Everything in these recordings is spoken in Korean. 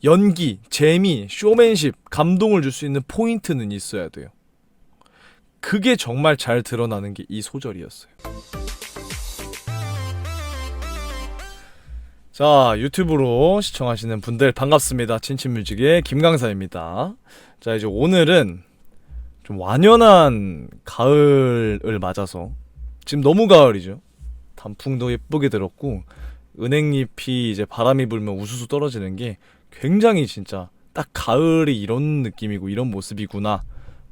연기, 재미, 쇼맨십, 감동을 줄 수 있는 포인트는 있어야 돼요. 그게 정말 잘 드러나는 게 이 소절이었어요. 자, 유튜브로 시청하시는 분들 반갑습니다. 친친뮤직의 김강사입니다. 자, 이제 오늘은 좀 완연한 가을을 맞아서, 지금 너무 가을이죠. 단풍도 예쁘게 들었고 은행잎이 이제 바람이 불면 우수수 떨어지는 게 굉장히 진짜 딱 가을이 이런 느낌이고 이런 모습이구나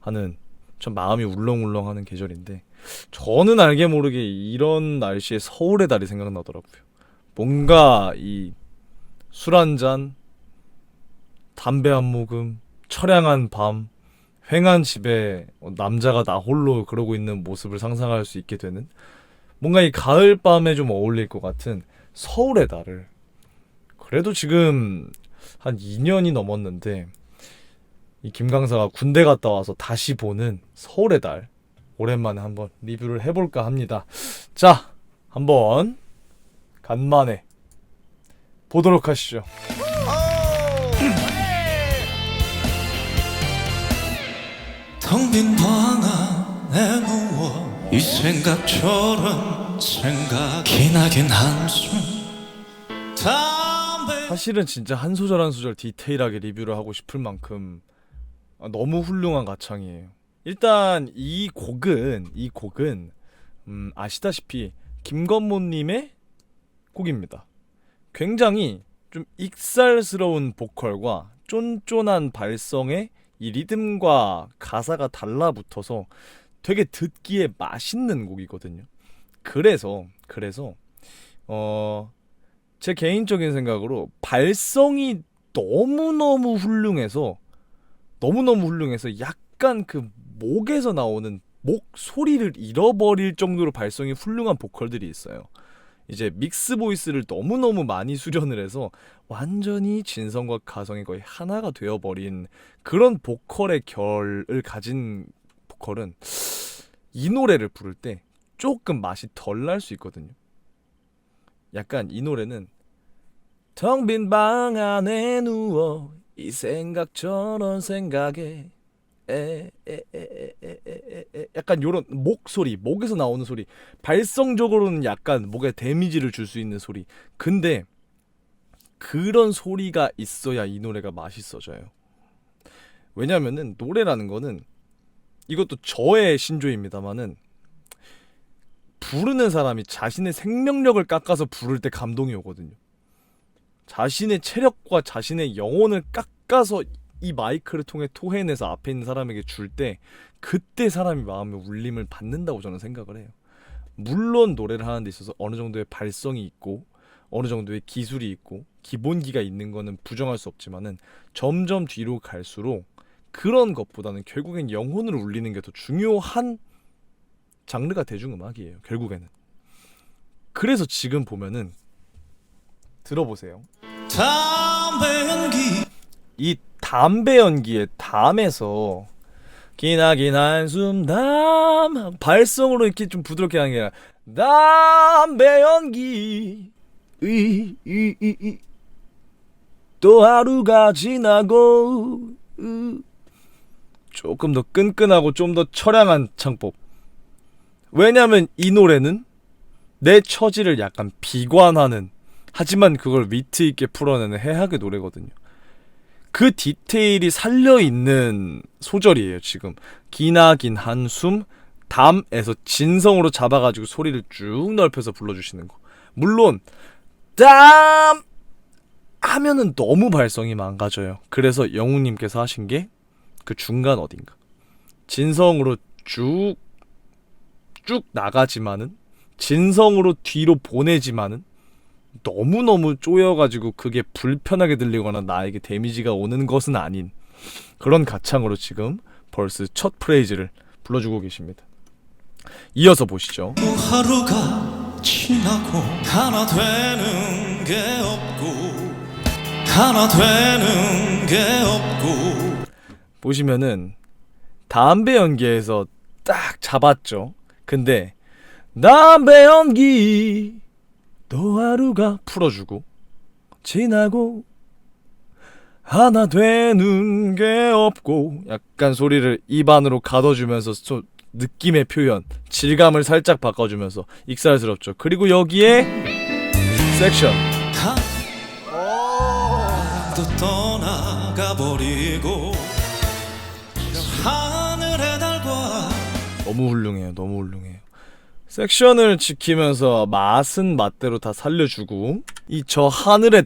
하는, 좀 마음이 울렁울렁하는 계절인데, 저는 알게 모르게 이런 날씨에 서울의 달이 생각나더라고요. 뭔가 이 술 한잔, 담배 한 모금, 처량한 밤, 휑한 집에 남자가 나 홀로 그러고 있는 모습을 상상할 수 있게 되는, 뭔가 이 가을밤에 좀 어울릴 것 같은 서울의 달을, 그래도 지금 한 2년이 넘었는데 이 김강사가 군대 갔다 와서 다시 보는 서울의 달, 오랜만에 한번 리뷰를 해볼까 합니다. 자, 한번 간만에 보도록 하시죠. 텅 빈 방 안에 누워 이 생각처럼 생각이 나긴 한숨. 사실은 진짜 한 소절 한 소절 디테일하게 리뷰를 하고 싶을 만큼 너무 훌륭한 가창이에요. 일단 이 곡은 아시다시피 김건모님의 곡입니다. 굉장히 좀 익살스러운 보컬과 쫀쫀한 발성에 이 리듬과 가사가 달라붙어서 되게 듣기에 맛있는 곡이거든요. 그래서 제 개인적인 생각으로 발성이 너무너무 훌륭해서 약간 그 목에서 나오는 목소리를 잃어버릴 정도로 발성이 훌륭한 보컬들이 있어요. 이제 믹스 보이스를 너무너무 많이 수련을 해서 완전히 진성과 가성이 거의 하나가 되어버린 그런 보컬의 결을 가진 보컬은 이 노래를 부를 때 조금 맛이 덜 날 수 있거든요. 약간 이 노래는 텅 빈 방 안에 누워 이 생각처럼 생각해 약간 요런 목소리, 목에서 나오는 소리, 발성적으로는 약간 목에 데미지를 줄 수 있는 소리. 근데 그런 소리가 있어야 이 노래가 맛있어져요. 왜냐면은 노래라는 거는, 이것도 저의 신조입니다만은, 부르는 사람이 자신의 생명력을 깎아서 부를 때 감동이 오거든요. 자신의 체력과 자신의 영혼을 깎아서 이 마이크를 통해 토해내서 앞에 있는 사람에게 줄 때, 그때 사람이 마음의 울림을 받는다고 저는 생각을 해요. 물론 노래를 하는 데 있어서 어느 정도의 발성이 있고 어느 정도의 기술이 있고 기본기가 있는 거는 부정할 수 없지만은, 점점 뒤로 갈수록 그런 것보다는 결국엔 영혼을 울리는 게 더 중요한 장르가 대중음악이에요, 결국에는. 그래서 지금 보면은, 들어보세요. 담배 연기. 이 담배 연기의 담에서 기나긴 한숨 담, 발성으로 이렇게 좀 부드럽게 하는 게 아니라 담배 연기 또 하루가 지나고, 조금 더 끈끈하고 좀 더 처량한 창법. 왜냐면 이 노래는 내 처지를 약간 비관하는, 하지만 그걸 위트 있게 풀어내는 해학의 노래거든요. 그 디테일이 살려있는 소절이에요. 지금 기나긴 한숨 담에서 진성으로 잡아가지고 소리를 쭉 넓혀서 불러주시는 거. 물론 담 하면은 너무 발성이 망가져요. 그래서 영웅님께서 하신 게 그 중간 어딘가, 진성으로 쭉 나가지만은, 진성으로 뒤로 보내지만은 너무너무 쪼여가지고 그게 불편하게 들리거나 나에게 데미지가 오는 것은 아닌 그런 가창으로 지금 벌스 첫 프레이즈를 불러주고 계십니다. 이어서 보시죠. 또 하루가 지나고 하나 되는 게 없고 하나 되는 게 없고. 보시면은 담배 연기에서 딱 잡았죠. 근데 담배 연기 또 하루가 풀어주고 지나고 하나 되는 게 없고 약간 소리를 입 안으로 가둬주면서 느낌의 표현, 질감을 살짝 바꿔주면서 익살스럽죠. 그리고 여기에 섹션 또 떠나가 버리고 하늘의 달과 너무 훌륭해요. 너무 훌륭해요. 섹션을 지키면서 맛은 맛대로 다 살려주고 이 저 하늘의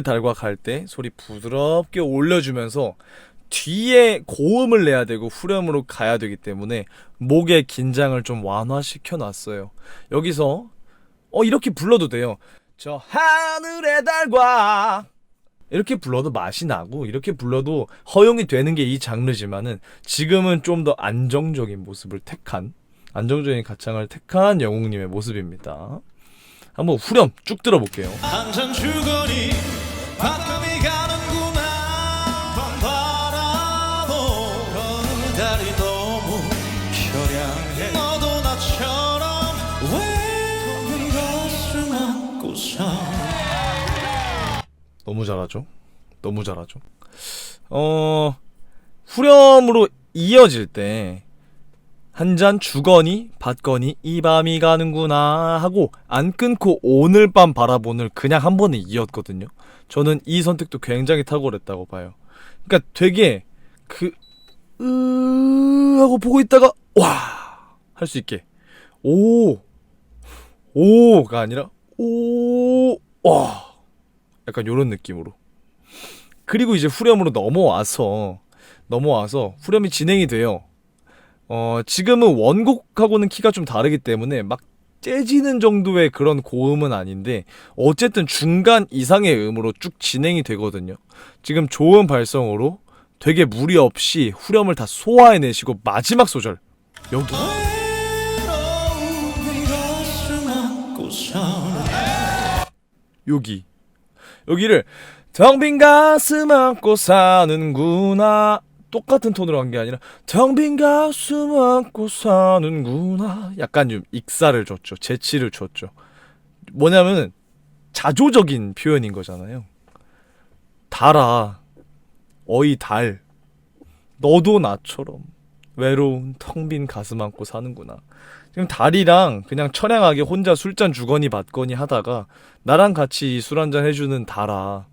달과 갈 때 소리 부드럽게 올려주면서 뒤에 고음을 내야 되고 후렴으로 가야 되기 때문에 목의 긴장을 좀 완화시켜 놨어요. 여기서 이렇게 불러도 돼요. 저 하늘의 달과 이렇게 불러도 맛이 나고 이렇게 불러도 허용이 되는 게 이 장르지만은 지금은 좀 더 안정적인 모습을 택한 안정적인 가창을 택한 영웅님의 모습입니다. 한번 후렴 쭉 들어볼게요. 한잔 주거니 바람이 가는구나 밤 바라보고 달이 너무 처량해 너도 나처럼 왜 가슴 안고서 너무 잘하죠? 너무 잘하죠? 후렴으로 이어질 때 한 잔 주거니 받거니 이 밤이 가는구나 하고 안 끊고 오늘 밤 바라보는 그냥 한 번에 이었거든요. 저는 이 선택도 굉장히 탁월했다고 봐요. 그러니까 되게 하고 보고 있다가 와 할 수 있게 오가 아니라 와 약간 요런 느낌으로. 그리고 이제 후렴으로 넘어와서 후렴이 진행이 돼요. 지금은 원곡하고는 키가 좀 다르기 때문에 막 째지는 정도의 그런 고음은 아닌데 어쨌든 중간 이상의 음으로 쭉 진행이 되거든요. 지금 좋은 발성으로 되게 무리 없이 후렴을 다 소화해내시고 마지막 소절 여기 여기를 텅 빈 가슴 안고 사는구나 똑같은 톤으로 한 게 아니라 텅 빈 가슴 안고 사는구나 약간 좀 익살을 줬죠. 재치를 줬죠. 뭐냐면 자조적인 표현인 거잖아요. 달아 어이 달 너도 나처럼 외로운 텅 빈 가슴 안고 사는구나. 지금 달이랑 그냥 처량하게 혼자 술잔 주거니 받거니 하다가 나랑 같이 술 한잔 해주는 달아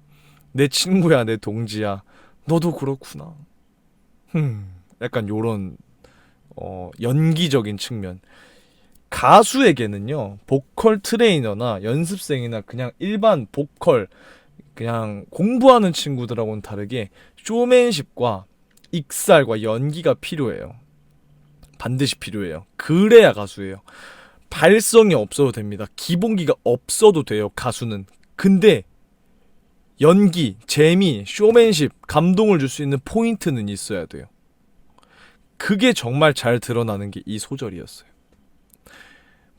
내 친구야 내 동지야 너도 그렇구나. 약간 요런 연기적인 측면. 가수에게는요 보컬 트레이너나 연습생이나 그냥 일반 보컬 그냥 공부하는 친구들하고는 다르게 쇼맨십과 익살과 연기가 필요해요. 반드시 필요해요. 그래야 가수예요. 발성이 없어도 됩니다. 기본기가 없어도 돼요 가수는. 근데 연기, 재미, 쇼맨십, 감동을 줄 수 있는 포인트는 있어야 돼요. 그게 정말 잘 드러나는 게 이 소절이었어요.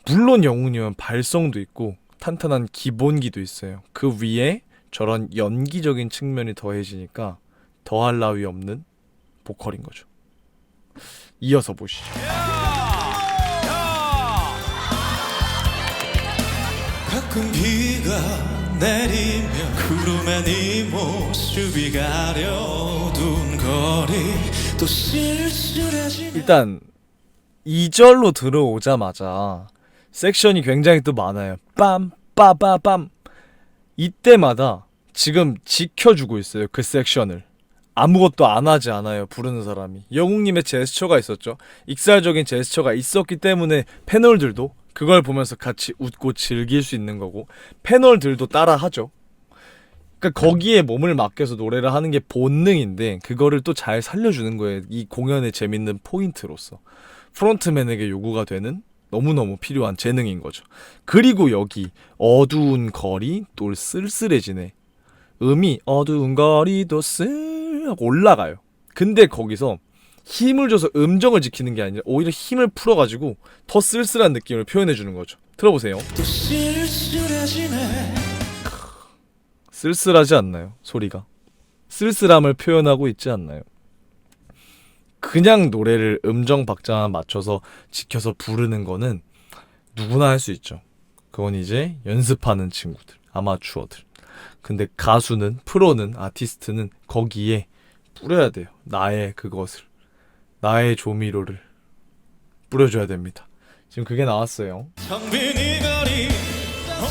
물론 영웅님은 발성도 있고 탄탄한 기본기도 있어요. 그 위에 저런 연기적인 측면이 더해지니까 더할 나위 없는 보컬인 거죠. 이어서 보시죠. 가끔 비가 내리면 구름에 네 모습이 가려둔 거리 또 쓸쓸해지네. 일단 2절로 들어오자마자 섹션이 굉장히 또 많아요. 빰 빠바밤. 이때마다 지금 지켜주고 있어요. 그 섹션을. 아무것도 안 하지 않아요. 부르는 사람이. 영웅님의 제스처가 있었죠. 익살적인 제스처가 있었기 때문에 패널들도 그걸 보면서 같이 웃고 즐길 수 있는 거고 패널들도 따라 하죠. 그러니까 거기에 몸을 맡겨서 노래를 하는 게 본능인데 그거를 또 잘 살려주는 거예요. 이 공연의 재밌는 포인트로서. 프론트맨에게 요구가 되는 너무너무 필요한 재능인 거죠. 그리고 여기 어두운 거리 또 쓸쓸해지네. 음이 어두운 거리도 쓸 하고 올라가요. 근데 거기서 힘을 줘서 음정을 지키는 게 아니라 오히려 힘을 풀어가지고 더 쓸쓸한 느낌을 표현해주는 거죠. 들어보세요. 또 쓸쓸해지네. 쓸쓸하지 않나요? 소리가 쓸쓸함을 표현하고 있지 않나요? 그냥 노래를 음정 박자만 맞춰서 지켜서 부르는 거는 누구나 할 수 있죠. 그건 이제 연습하는 친구들, 아마추어들. 근데 가수는, 프로는, 아티스트는 거기에 뿌려야 돼요. 나의 그것을, 나의 조미료를 뿌려줘야 됩니다. 지금 그게 나왔어요. 텅 빈 이 거리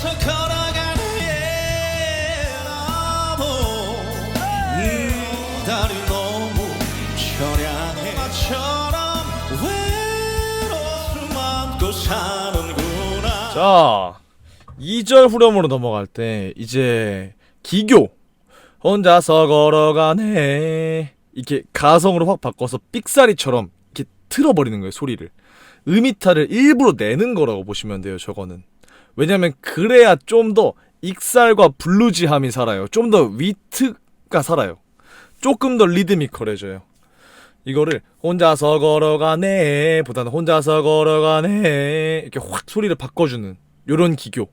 서 걸어가는 예나무 달이 너무 처량해 나처럼 외로움 안고 사는구나. 자, 2절 후렴으로 넘어갈 때 이제 기교, 혼자서 걸어가네, 이렇게 가성으로 확 바꿔서 삑사리처럼 이렇게 틀어버리는 거예요. 소리를, 음이탈을 일부러 내는 거라고 보시면 돼요. 저거는 왜냐면 그래야 좀 더 익살과 블루지함이 살아요. 좀 더 위트가 살아요. 조금 더 리드미컬해져요. 이거를 혼자서 걸어가네 보다는 혼자서 걸어가네 이렇게 확 소리를 바꿔주는 요런 기교,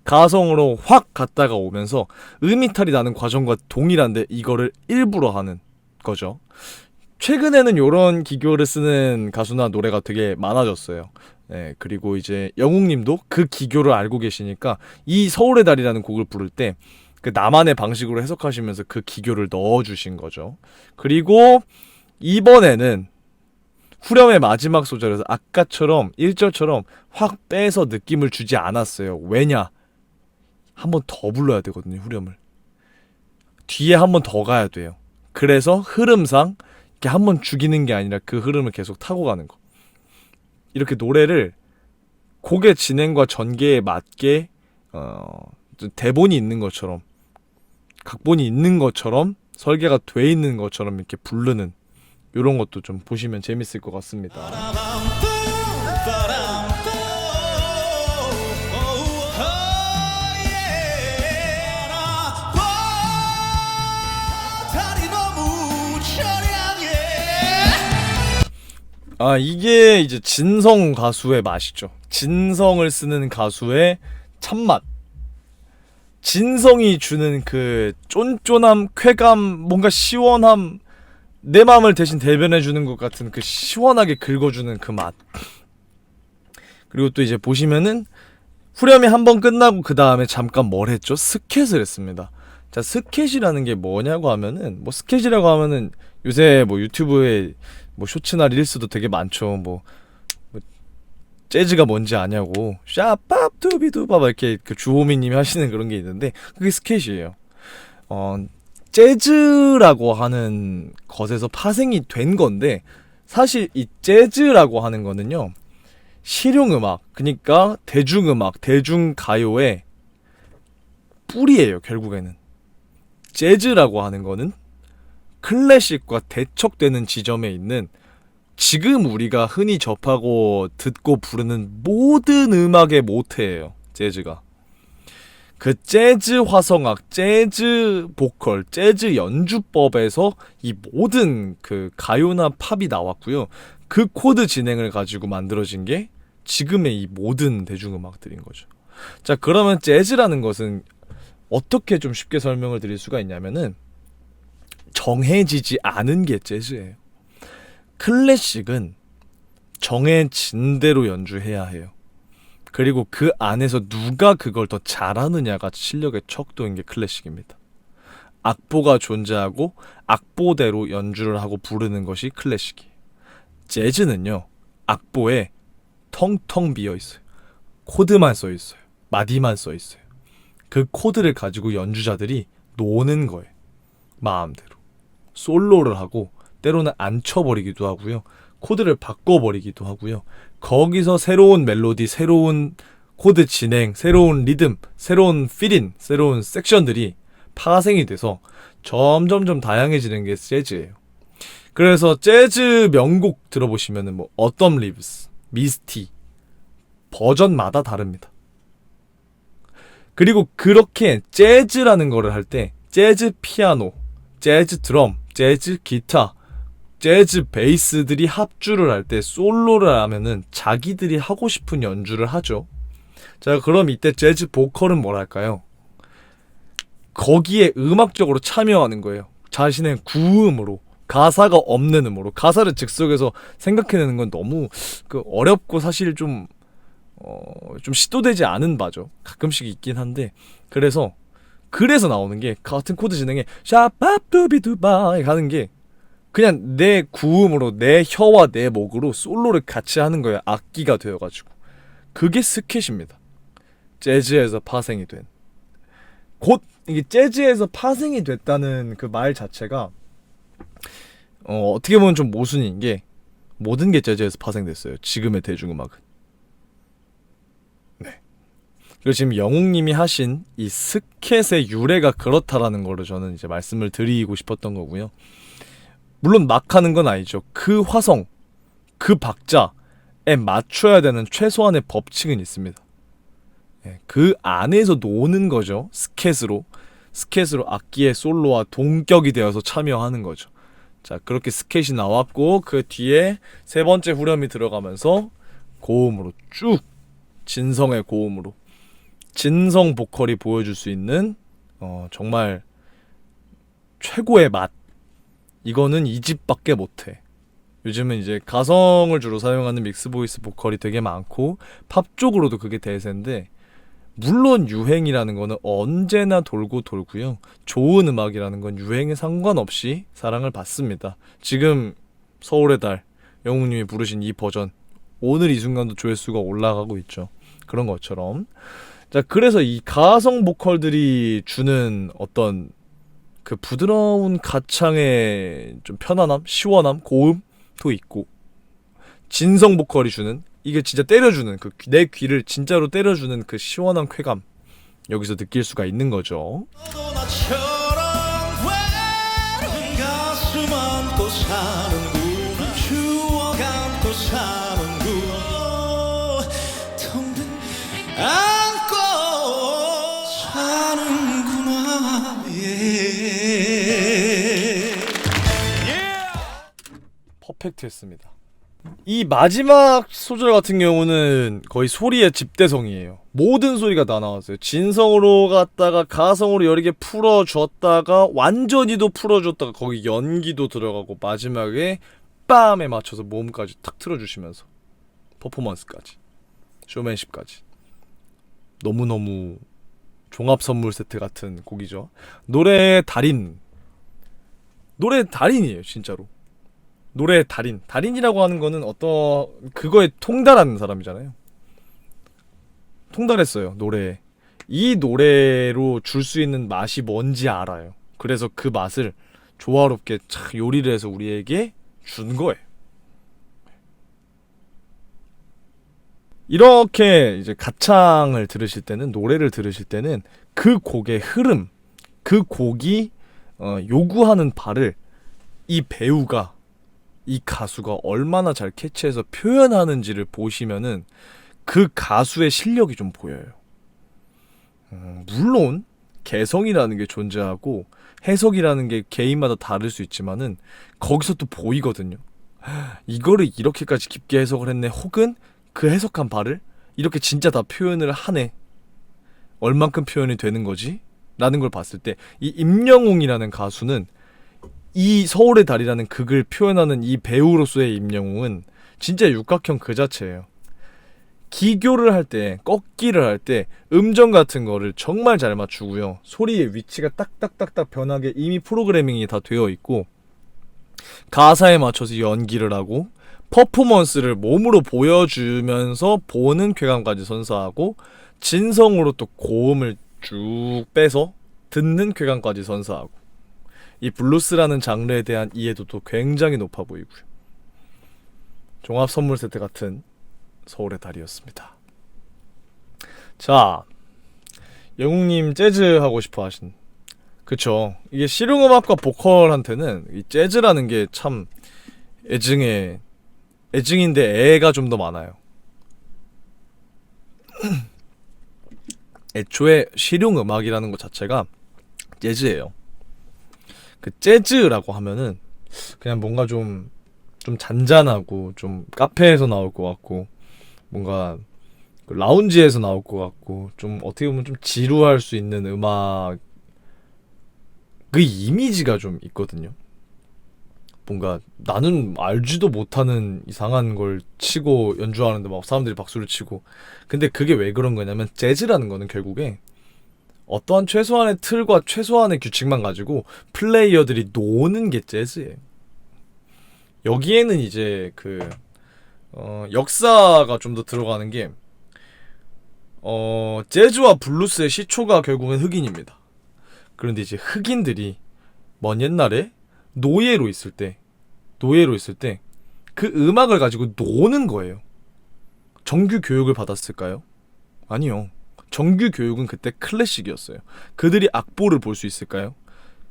가성으로 확 갔다가 오면서 음이탈이 나는 과정과 동일한데 이거를 일부러 하는 거죠. 최근에는 요런 기교를 쓰는 가수나 노래가 되게 많아졌어요. 네, 그리고 이제 영웅님도 그 기교를 알고 계시니까 이 서울의 달이라는 곡을 부를 때 그 나만의 방식으로 해석하시면서 그 기교를 넣어주신 거죠. 그리고 이번에는 후렴의 마지막 소절에서 아까처럼 1절처럼 확 빼서 느낌을 주지 않았어요. 왜냐? 한 번 더 불러야 되거든요. 후렴을 뒤에 한 번 더 가야 돼요. 그래서 흐름상 이렇게 한 번 죽이는 게 아니라 그 흐름을 계속 타고 가는 거. 이렇게 노래를 곡의 진행과 전개에 맞게 대본이 있는 것처럼, 각본이 있는 것처럼, 설계가 돼 있는 것처럼 이렇게 부르는 이런 것도 좀 보시면 재밌을 것 같습니다. 아, 이게 이제 진성 가수의 맛이죠. 진성을 쓰는 가수의 참맛. 진성이 주는 그 쫀쫀함, 쾌감, 뭔가 시원함, 내 마음을 대신 대변해주는 것 같은 그 시원하게 긁어주는 그 맛. 그리고 또 이제 보시면은 후렴이 한 번 끝나고 그 다음에 잠깐 뭘 했죠? 스캣을 했습니다. 자, 스캣이라는 게 뭐냐고 하면은, 뭐 스캣이라고 하면은 요새 뭐 유튜브에 뭐 쇼츠나 릴스도 되게 많죠. 뭐 재즈가 뭔지 아냐고 샤팝 투비두밥 이렇게 그 주호미님이 하시는 그런 게 있는데 그게 스캣이에요. 재즈라고 하는 것에서 파생이 된 건데 사실 이 재즈라고 하는 거는요 실용음악, 그러니까 대중음악, 대중가요의 뿌리예요. 결국에는 재즈라고 하는 거는 클래식과 대척되는 지점에 있는 지금 우리가 흔히 접하고 듣고 부르는 모든 음악의 모태예요. 재즈가. 그 재즈 화성악, 재즈 보컬, 재즈 연주법에서 이 모든 그 가요나 팝이 나왔고요. 그 코드 진행을 가지고 만들어진 게 지금의 이 모든 대중음악들인 거죠. 자, 그러면 재즈라는 것은 어떻게 좀 쉽게 설명을 드릴 수가 있냐면은 정해지지 않은 게 재즈예요. 클래식은 정해진 대로 연주해야 해요. 그리고 그 안에서 누가 그걸 더 잘하느냐가 실력의 척도인 게 클래식입니다. 악보가 존재하고 악보대로 연주를 하고 부르는 것이 클래식이에요. 재즈는요, 악보에 텅텅 비어 있어요. 코드만 써 있어요. 마디만 써 있어요. 그 코드를 가지고 연주자들이 노는 거예요. 마음대로. 솔로를 하고 때로는 안 쳐버리기도 하고요. 코드를 바꿔버리기도 하고요. 거기서 새로운 멜로디, 새로운 코드 진행, 새로운 리듬, 새로운 필인, 새로운 섹션들이 파생이 돼서 점점점 다양해지는 게 재즈예요. 그래서 재즈 명곡 들어보시면은 뭐 어텀 리브스, 미스티 버전마다 다릅니다. 그리고 그렇게 재즈라는 거를 할 때 재즈 피아노, 재즈 드럼, 재즈 기타, 재즈 베이스들이 합주를 할 때 솔로를 하면은 자기들이 하고 싶은 연주를 하죠. 자, 그럼 이때 재즈 보컬은 뭐랄까요? 거기에 음악적으로 참여하는 거예요. 자신의 구음으로, 가사가 없는 음으로. 가사를 즉석에서 생각해내는 건 너무 어렵고 사실 좀 시도되지 않은 바죠. 가끔씩 있긴 한데, 그래서 그래서 나오는 게 같은 코드 진행에 샤밥두비두바 가는 게 그냥 내 구음으로 내 혀와 내 목으로 솔로를 같이 하는 거예요. 악기가 되어가지고. 그게 스캣입니다. 재즈에서 파생이 된. 곧 이게 재즈에서 파생이 됐다는 그 말 자체가 어떻게 보면 좀 모순인 게 모든 게 재즈에서 파생됐어요. 지금의 대중음악은. 네. 그리고 지금 영웅님이 하신 이 스캣의 유래가 그렇다라는 거를 저는 이제 말씀을 드리고 싶었던 거고요. 물론 막 하는 건 아니죠. 그 화성, 그 박자에 맞춰야 되는 최소한의 법칙은 있습니다. 네, 그 안에서 노는 거죠. 스캣으로 악기의 솔로와 동격이 되어서 참여하는 거죠. 자, 그렇게 스캣이 나왔고 그 뒤에 세 번째 후렴이 들어가면서 고음으로 쭉 진성의 고음으로 진성 보컬이 보여줄 수 있는 정말 최고의 맛. 이거는 이 집밖에 못해. 요즘은 이제 가성을 주로 사용하는 믹스 보이스 보컬이 되게 많고 팝 쪽으로도 그게 대세인데 물론 유행이라는 거는 언제나 돌고 돌고요. 좋은 음악이라는 건 유행에 상관없이 사랑을 받습니다. 지금 서울의 달 영웅님이 부르신 이 버전 오늘 이 순간도 조회수가 올라가고 있죠. 그런 것처럼 자 그래서 이 가성 보컬들이 주는 어떤 그 부드러운 가창의 좀 편안함, 시원함, 고음도 있고 진성 보컬이 주는 이게 진짜 때려주는 그 내 귀를 진짜로 때려주는 그 시원한 쾌감 여기서 느낄 수가 있는 거죠. 너도 나처럼 외로운 가슴 안고 사는구나 추억 안고 사는구나 텅 빈 안고 사는구나 퍼펙트했습니다. 이 마지막 소절 같은 경우는 거의 소리의 집대성이에요. 모든 소리가 다 나왔어요. 진성으로 갔다가 가성으로 여러 개 풀어줬다가 완전히도 풀어줬다가 거기 연기도 들어가고 마지막에 빰에 맞춰서 모음까지 탁 틀어주시면서 퍼포먼스까지 쇼맨십까지 너무너무 종합선물 세트 같은 곡이죠. 노래의 달인이에요 진짜로. 노래의 달인이라고 하는 거는 어떤 그거에 통달하는 사람이잖아요. 통달했어요 노래에. 이 노래로 줄 수 있는 맛이 뭔지 알아요. 그래서 그 맛을 조화롭게 착 요리를 해서 우리에게 준 거예요. 이렇게 이제 가창을 들으실 때는 노래를 들으실 때는 그 곡의 흐름, 그 곡이 요구하는 바를 이 배우가 이 가수가 얼마나 잘 캐치해서 표현하는지를 보시면은 그 가수의 실력이 좀 보여요. 물론 개성이라는 게 존재하고 해석이라는 게 개인마다 다를 수 있지만은 거기서 또 보이거든요. 이거를 이렇게까지 깊게 해석을 했네. 혹은 그 해석한 바를 이렇게 진짜 다 표현을 하네. 얼만큼 표현이 되는 거지? 라는 걸 봤을 때 이 임영웅이라는 가수는 이 서울의 달이라는 극을 표현하는 이 배우로서의 임영웅은 진짜 육각형 그 자체예요. 기교를 할 때, 꺾기를 할 때 음정 같은 거를 정말 잘 맞추고요. 소리의 위치가 딱딱딱딱 변하게 이미 프로그래밍이 다 되어 있고 가사에 맞춰서 연기를 하고 퍼포먼스를 몸으로 보여주면서 보는 쾌감까지 선사하고 진성으로 또 고음을 쭉 빼서 듣는 쾌감까지 선사하고 이 블루스라는 장르에 대한 이해도도 굉장히 높아 보이고요. 종합 선물 세트 같은 서울의 달이었습니다. 자, 영웅님 재즈 하고 싶어 하신 그쵸. 이게 실용음악과 보컬한테는 이 재즈라는 게 참 애증인데 애가 좀 더 많아요. 애초에 실용음악이라는 것 자체가 재즈예요. 그 재즈라고 하면은 그냥 뭔가 좀 잔잔하고 좀 카페에서 나올 것 같고 뭔가 라운지에서 나올 것 같고 좀 어떻게 보면 좀 지루할 수 있는 음악 그 이미지가 좀 있거든요. 뭔가 나는 알지도 못하는 이상한 걸 치고 연주하는데 막 사람들이 박수를 치고 근데 그게 왜 그런 거냐면 재즈라는 거는 결국에 어떠한 최소한의 틀과 최소한의 규칙만 가지고 플레이어들이 노는 게 재즈예요. 여기에는 이제 역사가 좀 더 들어가는 게 재즈와 블루스의 시초가 결국은 흑인입니다. 그런데 이제 흑인들이 먼 옛날에 노예로 있을 때 그 음악을 가지고 노는 거예요. 정규 교육을 받았을까요? 아니요. 정규 교육은 그때 클래식이었어요. 그들이 악보를 볼 수 있을까요?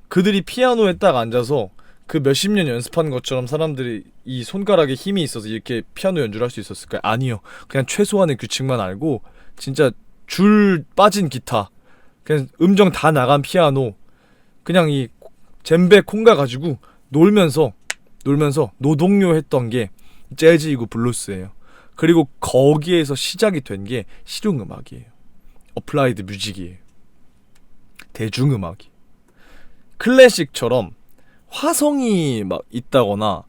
그들이 피아노에 딱 앉아서 그 몇십 년 연습한 것처럼 사람들이 이 손가락에 힘이 있어서 이렇게 피아노 연주를 할 수 있었을까요? 아니요. 그냥 최소한의 규칙만 알고 진짜 줄 빠진 기타, 그냥 음정 다 나간 피아노, 그냥 이 젬베 콩가 가지고 놀면서 노동요 했던 게 재즈이고 블루스예요. 그리고 거기에서 시작이 된 게 실용음악이에요. 어플라이드 뮤직이에요. 대중음악이. 클래식처럼 화성이 막 있다거나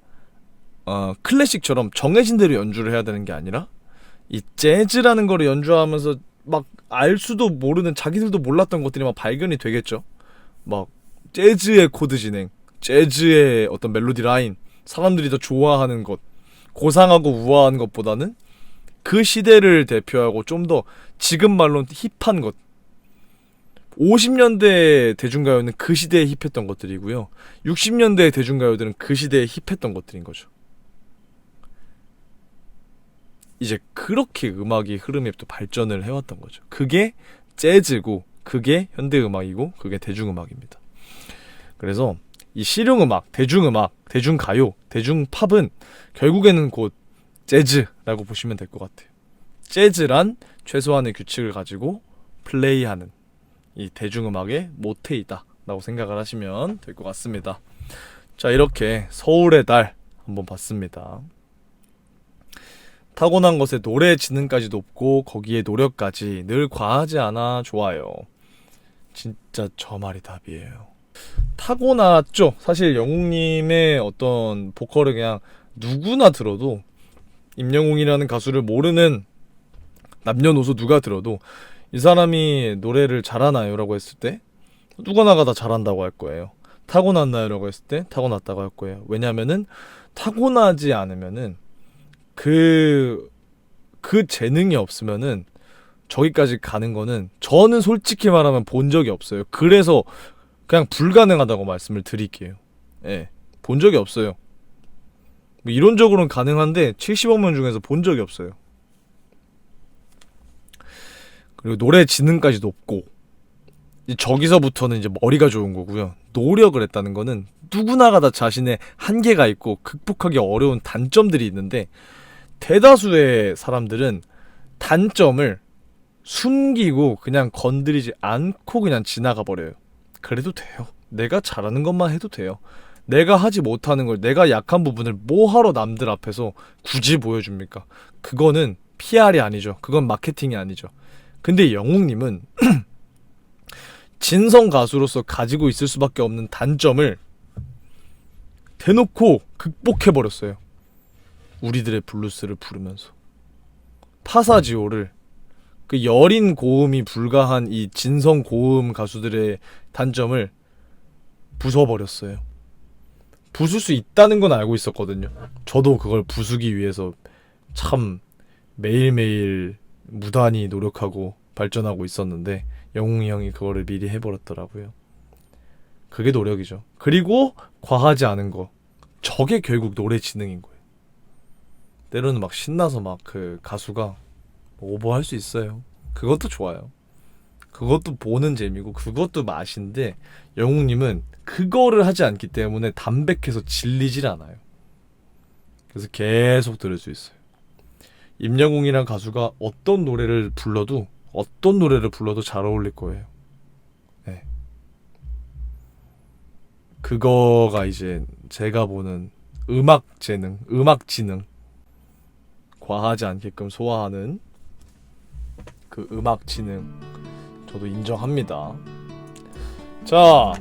클래식처럼 정해진 대로 연주를 해야 되는 게 아니라 이 재즈라는 거를 연주하면서 막 알 수도 모르는, 자기들도 몰랐던 것들이 막 발견이 되겠죠. 막 재즈의 코드 진행, 재즈의 어떤 멜로디 라인, 사람들이 더 좋아하는 것, 고상하고 우아한 것보다는 그 시대를 대표하고 좀 더 지금 말로는 힙한 것. 50년대 대중가요는 그 시대에 힙했던 것들이고요. 60년대 대중가요들은 그 시대에 힙했던 것들인 거죠. 이제 그렇게 음악이 흐름이 또 발전을 해왔던 거죠. 그게 재즈고, 그게 현대음악이고, 그게 대중음악입니다. 그래서 이 실용음악, 대중음악, 대중가요, 대중팝은 결국에는 곧 재즈라고 보시면 될 것 같아요. 재즈란 최소한의 규칙을 가지고 플레이하는 이 대중음악의 모태이다 라고 생각을 하시면 될 것 같습니다. 자, 이렇게 서울의 달 한번 봤습니다. 타고난 것에 노래 지능까지 높고 거기에 노력까지 늘 과하지 않아 좋아요. 진짜 저 말이 답이에요. 타고났죠. 사실 영웅님의 어떤 보컬을 그냥 누구나 들어도, 임영웅이라는 가수를 모르는 남녀노소 누가 들어도 이 사람이 노래를 잘하나요? 라고 했을 때 누구나가 다 잘한다고 할 거예요. 타고났나요? 라고 했을 때 타고났다고 할 거예요. 왜냐면은 타고나지 않으면은 그 재능이 없으면은 저기까지 가는 거는 저는 솔직히 말하면 본 적이 없어요. 그래서 그냥 불가능하다고 말씀을 드릴게요. 예, 본 적이 없어요. 뭐 이론적으로는 가능한데 70억 명 중에서 본 적이 없어요. 그리고 노래 지능까지 높고, 저기서부터는 이제 머리가 좋은 거고요. 노력을 했다는 거는 누구나가 다 자신의 한계가 있고 극복하기 어려운 단점들이 있는데, 대다수의 사람들은 단점을 숨기고 그냥 건드리지 않고 그냥 지나가 버려요. 그래도 돼요. 내가 잘하는 것만 해도 돼요. 내가 하지 못하는 걸, 내가 약한 부분을 뭐하러 남들 앞에서 굳이 보여줍니까? 그거는 PR이 아니죠. 그건 마케팅이 아니죠. 근데 영웅님은 진성 가수로서 가지고 있을 수밖에 없는 단점을 대놓고 극복해버렸어요. 우리들의 블루스를 부르면서 파사지오를, 그 여린 고음이 불가한 이 진성 고음 가수들의 단점을 부숴버렸어요. 부술 수 있다는 건 알고 있었거든요. 저도 그걸 부수기 위해서 참 매일매일 무단히 노력하고 발전하고 있었는데 영웅이 형이 그거를 미리 해버렸더라고요. 그게 노력이죠. 그리고 과하지 않은 거, 저게 결국 노래 지능인 거예요. 때로는 막 신나서 막 그 가수가 오버할 수 있어요. 그것도 좋아요. 그것도 보는 재미고 그것도 맛인데, 영웅님은 그거를 하지 않기 때문에 담백해서 질리질 않아요. 그래서 계속 들을 수 있어요. 임영웅이란 가수가 어떤 노래를 불러도 잘 어울릴 거예요. 네. 그거가 이제 제가 보는 음악 재능, 음악 지능, 과하지 않게끔 소화하는 그 음악 지능, 저도 인정합니다. 자,